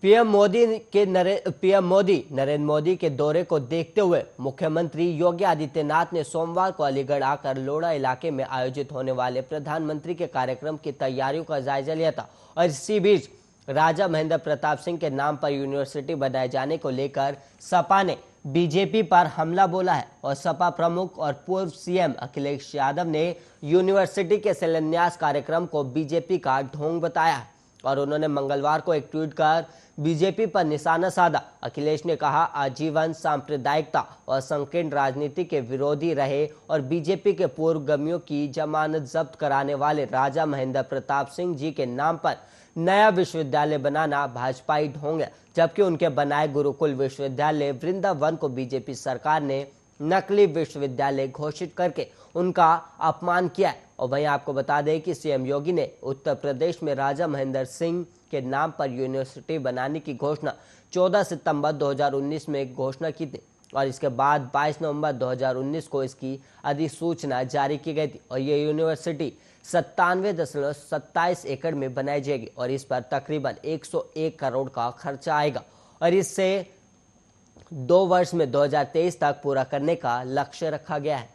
PM Modi Narendra Modi के दौरे को देखते हुए मुख्यमंत्री योगी आदित्यनाथ ने सोमवार को अलीगढ़ आकर लोढ़ा इलाके में आयोजित होने वाले प्रधानमंत्री के कार्यक्रम की तैयारियों का जायजा लिया था। और इसी बीच राजा महेंद्र प्रताप सिंह के नाम पर यूनिवर्सिटी बनाए जाने को लेकर सपा ने बीजेपी पर हमला बोला है। और सपा प्रमुख और पूर्व सीएम अखिलेश यादव ने यूनिवर्सिटी के शिलान्यास कार्यक्रम को बीजेपी का ढोंग बताया है। और उन्होंने मंगलवार को एक ट्वीट कर बीजेपी पर निशाना साधा। अखिलेश ने कहा, आजीवन सांप्रदायिकता और संकीर्ण राजनीति के विरोधी रहे और बीजेपी के पूर्वगामियों की जमानत जब्त कराने वाले राजा महेंद्र प्रताप सिंह जी के नाम पर नया विश्वविद्यालय बनाना भाजपाई ढोंग है। जबकि उनके बनाए गुरुकुल विश्वविद्यालय वृंदावन को बीजेपी सरकार ने नकली विश्वविद्यालय घोषित करके उनका अपमान किया है। और वहीं आपको बता दें कि सीएम योगी ने उत्तर प्रदेश में राजा महेंद्र सिंह के नाम पर यूनिवर्सिटी बनाने की घोषणा 14 सितंबर 2019 में घोषणा की थी। और इसके बाद 22 नवंबर 2019 को इसकी अधिसूचना जारी की गई थी। और ये यूनिवर्सिटी 97.27 एकड़ में बनाई जाएगी और इस पर तकरीबन 101 करोड़ का खर्चा आएगा। और इससे 2 वर्ष में 2023 तक पूरा करने का लक्ष्य रखा गया है।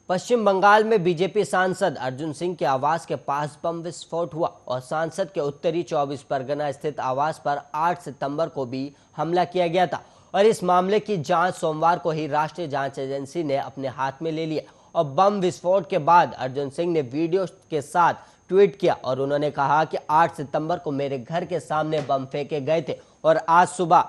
पश्चिम बंगाल में बीजेपी सांसद अर्जुन सिंह के आवास के पास बम विस्फोट हुआ और सांसद के उत्तरी 24 परगना स्थित आवास पर 8 सितंबर को भी हमला किया गया था। और इस मामले की जांच सोमवार को ही राष्ट्रीय जांच एजेंसी ने अपने हाथ में ले लिया। और बम विस्फोट के बाद अर्जुन सिंह ने वीडियो के साथ ट्वीट किया और उन्होंने कहा कि 8 सितंबर को मेरे घर के सामने बम फेंके गए थे और आज सुबह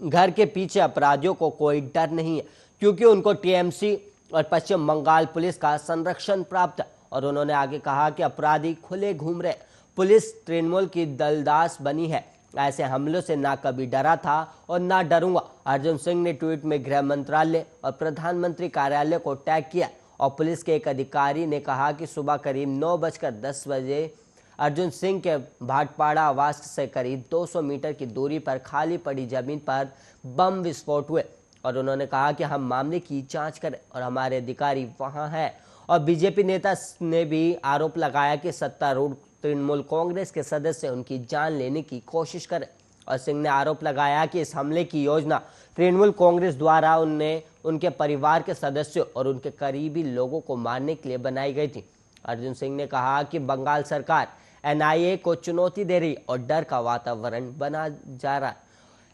घर के पीछे अपराधियों को कोई डर नहीं है, क्योंकि उनको टीएमसी और पश्चिम बंगाल पुलिस का संरक्षण प्राप्त है। और उन्होंने आगे कहा कि अपराधी खुले घूम रहे, पुलिस तृणमूल की दलदास बनी है, ऐसे हमलों से ना कभी डरा था और ना डरूंगा। अर्जुन सिंह ने ट्वीट में गृह मंत्रालय और प्रधानमंत्री कार्यालय को टैग किया। और पुलिस के एक अधिकारी ने कहा कि सुबह करीब 9:10 बजे अर्जुन सिंह के भाटपाड़ा आवास से करीब 200 मीटर की दूरी पर खाली पड़ी जमीन पर बम विस्फोट हुए। और उन्होंने कहा कि हम मामले की जांच करें और हमारे अधिकारी वहां हैं। और बीजेपी नेता ने भी आरोप लगाया कि सत्तारूढ़ तृणमूल कांग्रेस के सदस्य उनकी जान लेने की कोशिश करें। और सिंह ने आरोप लगाया कि इस हमले की योजना तृणमूल कांग्रेस द्वारा उनके परिवार के सदस्यों और उनके करीबी लोगों को मारने के लिए बनाई गई थी। अर्जुन सिंह ने कहा कि बंगाल सरकार एनआईए को चुनौती दे रही और डर का वातावरण बना जा रहा है।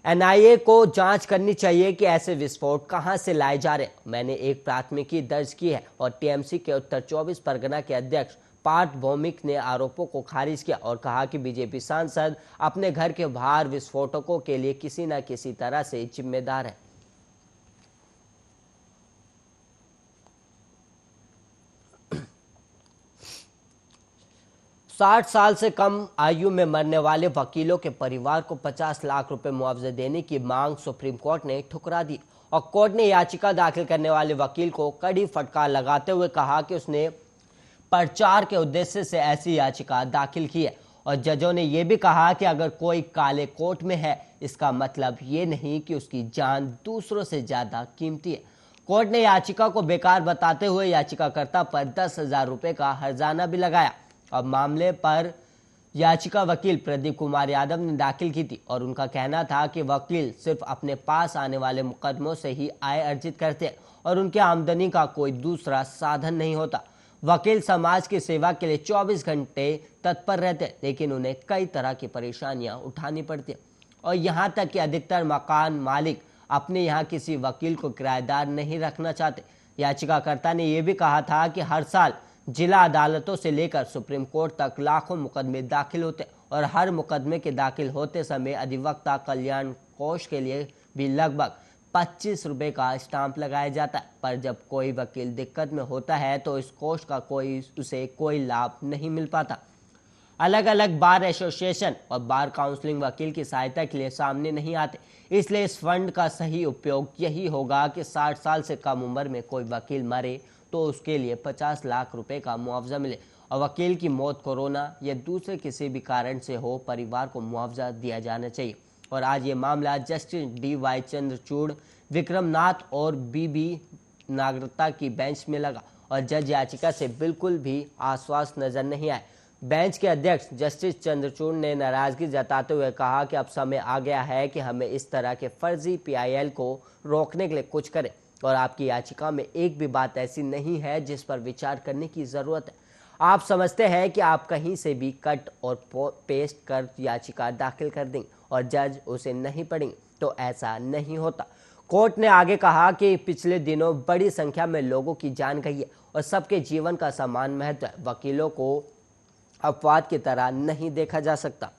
एनआईए को जांच करनी चाहिए कि ऐसे विस्फोट कहां से लाए जा रहे। मैंने एक प्राथमिकी दर्ज की है। और टीएमसी के उत्तर 24 परगना के अध्यक्ष पार्थ भौमिक ने आरोपों को खारिज किया और कहा कि बीजेपी सांसद अपने घर के बाहर विस्फोटकों के लिए किसी न किसी तरह से जिम्मेदार है। साठ साल से कम आयु में मरने वाले वकीलों के परिवार को 50 लाख रुपए मुआवजा देने की मांग सुप्रीम कोर्ट ने ठुकरा दी। और कोर्ट ने याचिका दाखिल करने वाले वकील को कड़ी फटकार लगाते हुए कहा कि उसने प्रचार के उद्देश्य से ऐसी याचिका दाखिल की है। और जजों ने यह भी कहा कि अगर कोई काले कोट में है, इसका मतलब ये नहीं कि उसकी जान दूसरों से ज्यादा कीमती है। कोर्ट ने याचिका को बेकार बताते हुए याचिकाकर्ता पर 10,000 रुपए का हर्जाना भी लगाया। अब मामले पर याचिका वकील प्रदीप कुमार यादव ने दाखिल की थी और उनका कहना था कि वकील सिर्फ अपने पास आने वाले मुकदमों से ही आय अर्जित करते हैं और उनके आमदनी का कोई दूसरा साधन नहीं होता। वकील समाज की सेवा के लिए 24 घंटे तत्पर रहते, लेकिन उन्हें कई तरह की परेशानियां उठानी पड़ती है। और यहां तक कि अधिकतर मकान मालिक अपने यहाँ किसी वकील को किराएदार नहीं रखना चाहते। याचिकाकर्ता ने यह भी कहा था कि हर साल जिला अदालतों से लेकर सुप्रीम कोर्ट तक लाखों मुकदमे दाखिल होते और हर मुकदमे के दाखिल होते समय अधिवक्ता कल्याण कोष के लिए भी लगभग 25 रुपए का स्टाम्प लगाया जाता है। पर जब कोई वकील दिक्कत में होता है तो इस कोष का उसे कोई लाभ नहीं मिल पाता। अलग अलग बार एसोसिएशन और बार काउंसलिंग वकील की सहायता के लिए सामने नहीं आते। इसलिए इस फंड का सही उपयोग यही होगा कि 60 साल से कम उम्र में कोई वकील मरे तो उसके लिए 50 लाख रुपए का मुआवजा मिले। और वकील की मौत कोरोना या दूसरे किसी भी कारण से हो, परिवार को मुआवजा दिया जाना चाहिए। और आज ये मामला जस्टिस DY चंद्रचूड़, विक्रम नाथ और BB नागरता की बेंच में लगा और जज याचिका से बिल्कुल भी आश्वास नजर नहीं आए। बेंच के अध्यक्ष जस्टिस चंद्रचूड़ ने नाराजगी जताते हुए कहा कि अब समय आ गया है कि हमें इस तरह के फर्जी पीआईएल को रोकने के लिए कुछ करें और आपकी याचिका में एक भी बात ऐसी नहीं है जिस पर विचार करने की जरूरत है। आप समझते हैं कि आप कहीं से भी कट और पेस्ट कर याचिका दाखिल कर देंगे और जज उसे नहीं पढ़ेंगे, तो ऐसा नहीं होता। कोर्ट ने आगे कहा कि पिछले दिनों बड़ी संख्या में लोगों की जान गई है और सबके जीवन का समान महत्व है। वकीलों को अपवाद की तरह नहीं देखा जा सकता।